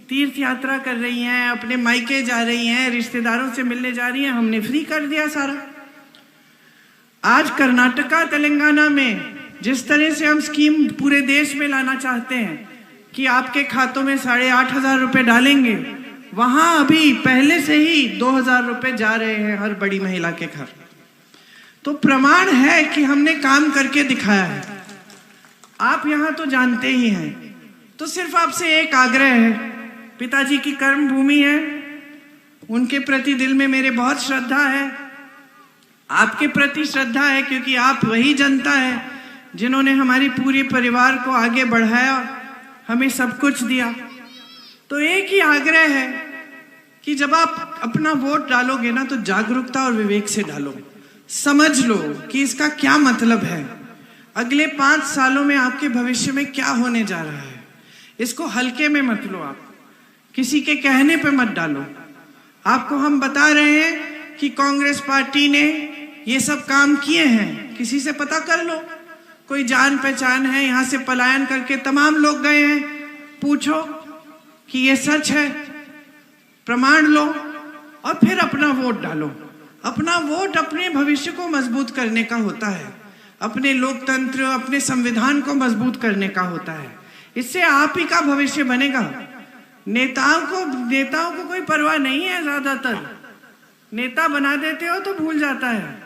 [SPEAKER 3] तीर्थ यात्रा कर रही हैं, अपने मायके जा रही हैं, रिश्तेदारों से मिलने जा रही हैं, हमने फ्री कर दिया सारा। आज कर्नाटका तेलंगाना में जिस तरह से हम स्कीम पूरे देश में लाना चाहते हैं कि आपके खातों में 8,500 रुपए डालेंगे, वहां अभी पहले से ही 2,000 रुपए जा रहे हैं हर बड़ी महिला के घर। तो प्रमाण है कि हमने काम करके दिखाया है। आप यहां तो जानते ही हैं, तो सिर्फ आपसे एक आग्रह है, पिताजी की कर्म भूमि है, उनके प्रति दिल में मेरे बहुत श्रद्धा है, आपके प्रति श्रद्धा है, क्योंकि आप वही जनता है जिन्होंने हमारी पूरे परिवार को आगे बढ़ाया, हमें सब कुछ दिया। तो एक ही आग्रह है कि जब आप अपना वोट डालोगे ना, तो जागरूकता और विवेक से डालो, समझ लो कि इसका क्या मतलब है, अगले 5 सालों में आपके भविष्य में क्या होने जा रहा है। इसको हल्के में मत लो, आप किसी के कहने पे मत डालो। आपको हम बता रहे हैं कि कांग्रेस पार्टी ने ये सब काम किए हैं, किसी से पता कर लो, कोई जान पहचान है, यहां से पलायन करके तमाम लोग गए हैं, पूछो कि ये सच है, प्रमाण लो और फिर अपना वोट डालो। अपना वोट अपने भविष्य को मजबूत करने का होता है, अपने लोकतंत्र, अपने संविधान को मजबूत करने का होता है। इससे आप ही का भविष्य बनेगा। नेताओं को कोई परवाह नहीं है, ज्यादातर नेता बना देते हो तो भूल जाता है।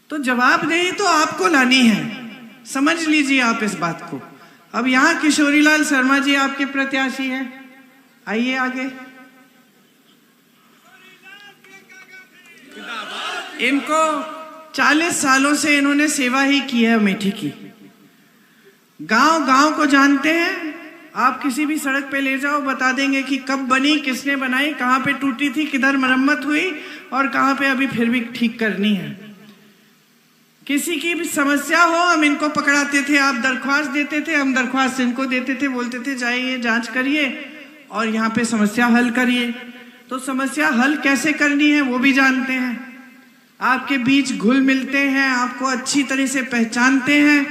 [SPEAKER 3] तो जवाबदेही तो आपको लानी है, समझ लीजिए आप इस बात को। अब यहाँ किशोरीलाल शर्मा जी आपके प्रत्याशी हैं, आइए आगे। इनको 40 सालों से इन्होंने सेवा ही की है अमेठी की। गांव गांव को जानते हैं, आप किसी भी सड़क पे ले जाओ, बता देंगे कि कब बनी, किसने बनाई, कहाँ पे टूटी थी, किधर मरम्मत हुई और कहाँ पे अभी फिर भी ठीक करनी है। किसी की भी समस्या हो, हम इनको पकड़ाते थे, आप दरख्वास्त देते थे, हम दरख्वास्त इनको देते थे, बोलते थे जाइए जांच करिए और यहाँ पे समस्या हल करिए। तो समस्या हल कैसे करनी है वो भी जानते हैं, आपके बीच घुल मिलते हैं, आपको अच्छी तरह से पहचानते हैं,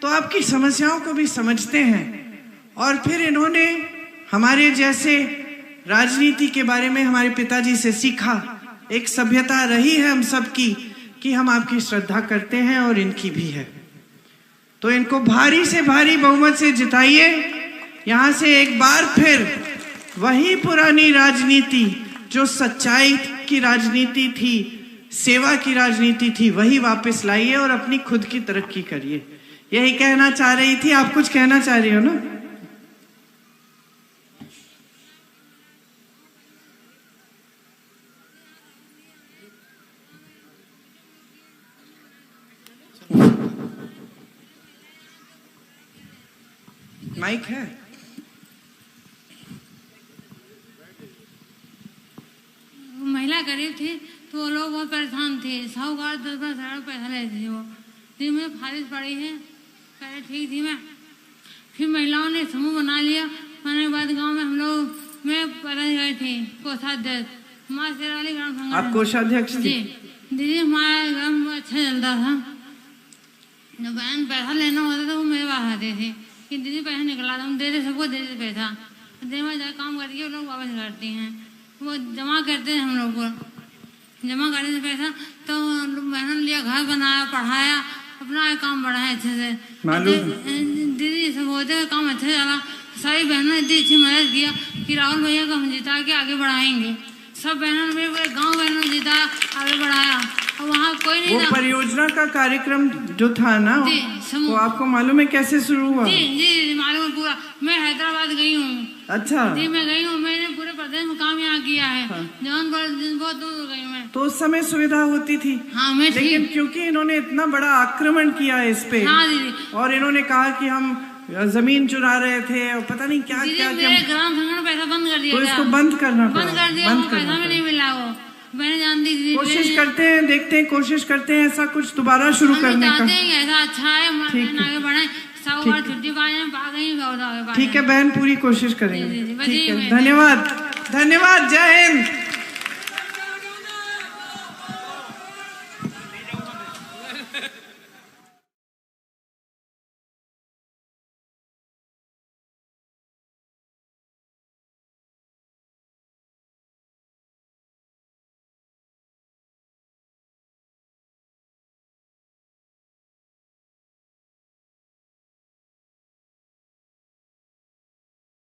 [SPEAKER 3] तो आपकी समस्याओं को भी समझते हैं। और फिर इन्होंने हमारे जैसे राजनीति के बारे में हमारे पिताजी से सीखा। एक सभ्यता रही है हम सबकी कि हम आपकी श्रद्धा करते हैं और इनकी भी है। तो इनको भारी से भारी बहुमत से जिताइए। यहां से एक बार फिर वही पुरानी राजनीति जो सच्चाई की राजनीति थी, सेवा की राजनीति थी, वही वापस लाइए और अपनी खुद की तरक्की करिए। यही कहना चाह रही थी। आप कुछ कहना चाह रही हो ना? माइक है?
[SPEAKER 4] महिला गरीब थी तो वो लोग बहुत परेशान थे। साहूकार 10-10 हज़ार पैसा लेते थे। वो दिन में फारिश पड़ी है, पहले ठीक थी मैं। फिर महिलाओं ने समूह बना लिया। मैंने बाद गांव में हम लोग में पता गए थे कोषाध्यक्ष, हमारे शेरावाली ग्राम संगठन।
[SPEAKER 3] आप कोषाध्यक्ष
[SPEAKER 4] जी दीदी, हमारा ग्राम अच्छा चलता था। जब बहन पैसा लेना होता था वो मेरे पास आते थे कि दीदी पैसा निकला था, हम देते, सबको देते पैसा। दिन में जाकर काम करके वो लोग वापस करते हैं, वो जमा करते हैं हम लोग को, जमा करने से पैसा। तो बहन लिया, घर बनाया, पढ़ाया, अपना काम बढ़ाया अच्छे से। दीदी सब होते काम अच्छा चला। सारी बहनों ने इतनी अच्छी मदद किया कि राहुल भैया को हम जिता के आगे बढ़ाएंगे। सब बहनों ने, पूरे गाँव बहनों ने जिताया, आगे बढ़ाया। और वहाँ कोई नहीं
[SPEAKER 3] वो
[SPEAKER 4] था।
[SPEAKER 3] परियोजना का कार्यक्रम जो था ना, वो आपको मालूम है कैसे शुरू हुआ?
[SPEAKER 4] जी जी मालूम है पूरा। मैं हैदराबाद गई हूँ।
[SPEAKER 3] अच्छा
[SPEAKER 4] जी मैं गई हूँ, मैंने पूरे प्रदेश में काम यहाँ किया है।
[SPEAKER 3] हाँ।
[SPEAKER 4] जौनपुर बहुत दूर गई मैं।
[SPEAKER 3] तो उस समय सुविधा होती थी।
[SPEAKER 4] हाँ मैं
[SPEAKER 3] लेकिन
[SPEAKER 4] ठीक।
[SPEAKER 3] क्योंकि इन्होंने इतना बड़ा आक्रमण किया है इस पे,
[SPEAKER 4] हाँ दीदी।
[SPEAKER 3] और इन्होंने कहा कि हम जमीन चुरा रहे थे और पता नहीं क्या
[SPEAKER 4] दीदी
[SPEAKER 3] क्या
[SPEAKER 4] मेरे ग्राम संगठन पैसा बंद कर दिया
[SPEAKER 3] तो
[SPEAKER 4] गया।
[SPEAKER 3] इसको बंद करना
[SPEAKER 4] बंद
[SPEAKER 3] पड़ा,
[SPEAKER 4] कर दिया,
[SPEAKER 3] बंद
[SPEAKER 4] वो
[SPEAKER 3] करना
[SPEAKER 4] पैसा भी नहीं
[SPEAKER 3] पड़ा।
[SPEAKER 4] मिला वो। मैंने जानती थी
[SPEAKER 3] कोशिश करते हैं, देखते हैं, कोशिश करते हैं ऐसा कुछ दोबारा शुरू
[SPEAKER 4] हम
[SPEAKER 3] करने
[SPEAKER 4] चाहते
[SPEAKER 3] का।
[SPEAKER 4] हैं ऐसा अच्छा है,
[SPEAKER 3] ठीक है।
[SPEAKER 4] आगे बढ़े, 100 बार छुट्टी पाए पा गई बहुत आगे पाए।
[SPEAKER 3] ठीक है बहन, पूरी कोशिश
[SPEAKER 4] जी, जी,
[SPEAKER 3] करेंगे।
[SPEAKER 4] जी, बस
[SPEAKER 3] ठीक
[SPEAKER 4] यही
[SPEAKER 3] है,
[SPEAKER 4] मैं-
[SPEAKER 3] धन्यवाद, धन्यवाद, जय हिंद।